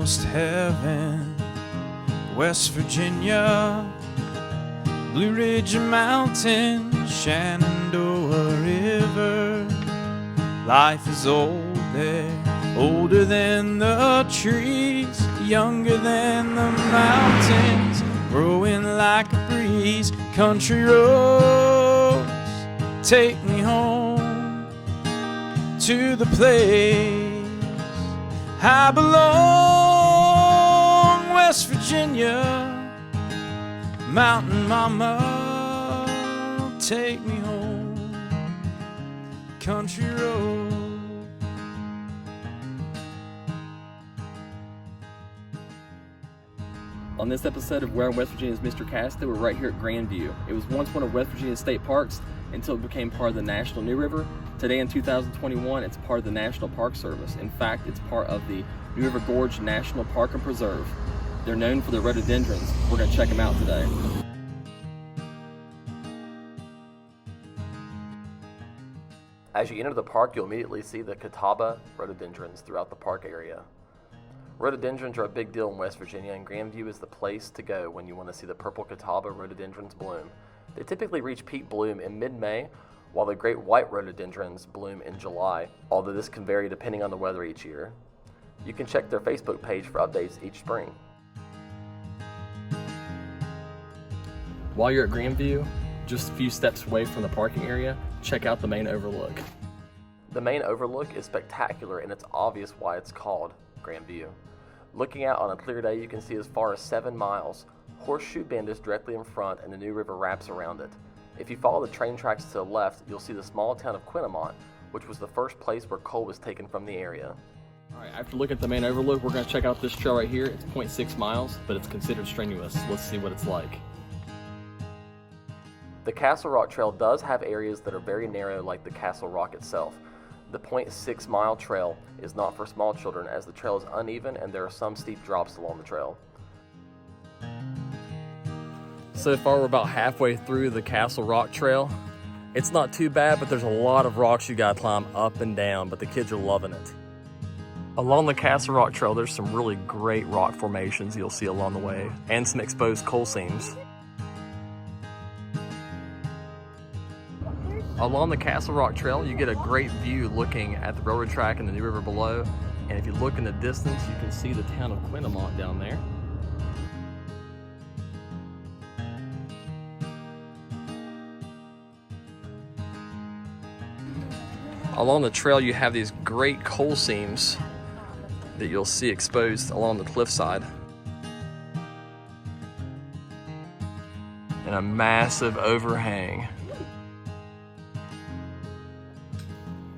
almost heaven. West Virginia, Blue Ridge Mountain, Shenandoah River. Life is old there, older than the trees, younger than the mountains, growing like a breeze. Country roads take me home to the place I belong. West Virginia, Mountain Mama, take me home, country road. On this episode of Where in West Virginia is Mr. Cassidy, we're right here at Grandview. It was once one of West Virginia's state parks until it became part of the National New River. Today in 2021, it's part of the National Park Service. In fact, it's part of the New River Gorge National Park and Preserve. They're known for their rhododendrons. We're going to check them out today. As you enter the park, you'll immediately see the catawba rhododendrons throughout the park area. Rhododendrons are a big deal in West Virginia, and Grandview is the place to go when you want to see the purple catawba rhododendrons bloom. They typically reach peak bloom in mid-May, while the great white rhododendrons bloom in July, although this can vary depending on the weather each year. You can check their Facebook page for updates each spring. While you're at Grandview, just a few steps away from the parking area, check out the main overlook. The main overlook is spectacular, and it's obvious why it's called Grandview. Looking out on a clear day, you can see as far as 7 miles. Horseshoe Bend is directly in front, and the New River wraps around it. If you follow the train tracks to the left, you'll see the small town of Quinnamont, which was the first place where coal was taken from the area. All right, after looking at the main overlook, we're going to check out this trail right here. It's 0.6 miles, but it's considered strenuous. Let's see what it's like. The Castle Rock Trail does have areas that are very narrow, like the Castle Rock itself. The 0.6 mile trail is not for small children, as the trail is uneven and there are some steep drops along the trail. So far we're about halfway through the Castle Rock Trail. It's not too bad, but there's a lot of rocks you gotta climb up and down, but the kids are loving it. Along the Castle Rock Trail, there's some really great rock formations you'll see along the way, and some exposed coal seams. Along the Castle Rock Trail, you get a great view looking at the railroad track and the New River below. And if you look in the distance, you can see the town of Quinnamont down there. Along the trail, you have these great coal seams that you'll see exposed along the cliffside. And a massive overhang.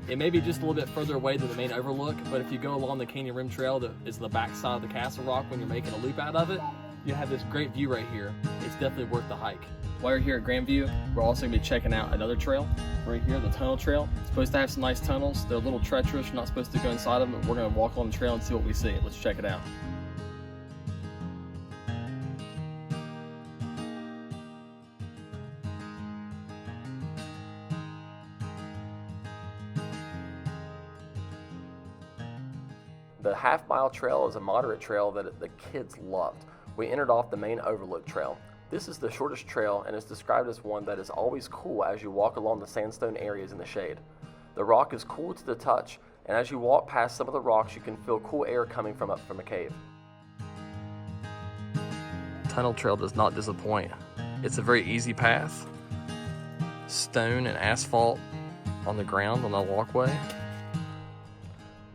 It may be just a little bit further away than the main overlook, but if you go along the Canyon Rim Trail that is the back side of the Castle Rock when you're making a loop out of it, you have this great view right here. It's definitely worth the hike. While you're here at Grandview, we're also going to be checking out another trail right here, the Tunnel Trail. It's supposed to have some nice tunnels. They're a little treacherous. You're not supposed to go inside of them, but we're going to walk along the trail and see what we see. Let's check it out. The half-mile trail is a moderate trail that the kids loved. We entered off the main overlook trail. This is the shortest trail and is described as one that is always cool as you walk along the sandstone areas in the shade. The rock is cool to the touch, and as you walk past some of the rocks, you can feel cool air coming from up from a cave. Tunnel Trail does not disappoint. It's a very easy path. Stone and asphalt on the ground on the walkway.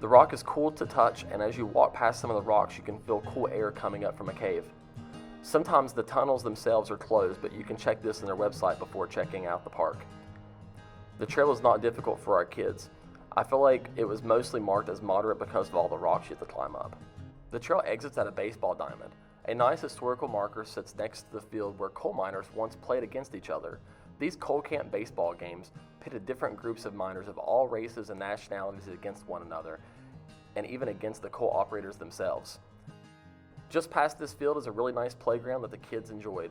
The rock is cool to touch, and as you walk past some of the rocks, you can feel cool air coming up from a cave. Sometimes the tunnels themselves are closed, but you can check this on their website before checking out the park. The trail is not difficult for our kids. I feel like it was mostly marked as moderate because of all the rocks you have to climb up. The trail exits at a baseball diamond. A nice historical marker sits next to the field where coal miners once played against each other. These coal camp baseball games pitted different groups of miners of all races and nationalities against one another, and even against the coal operators themselves. Just past this field is a really nice playground that the kids enjoyed.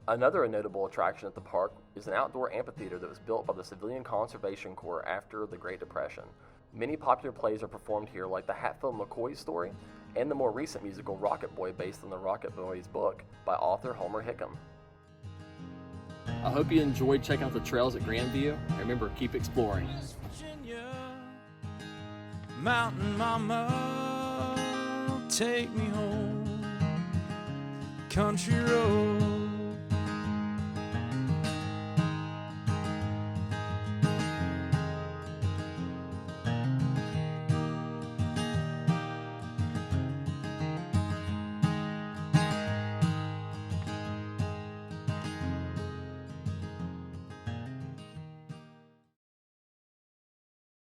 Another notable attraction at the park is an outdoor amphitheater that was built by the Civilian Conservation Corps after the Great Depression. Many popular plays are performed here, like the Hatfield McCoy story and the more recent musical Rocket Boy, based on the Rocket Boys book by author Homer Hickam. I hope you enjoyed checking out the trails at Grandview. Remember, keep exploring. West Virginia, Mountain Mama, take me home. Country road.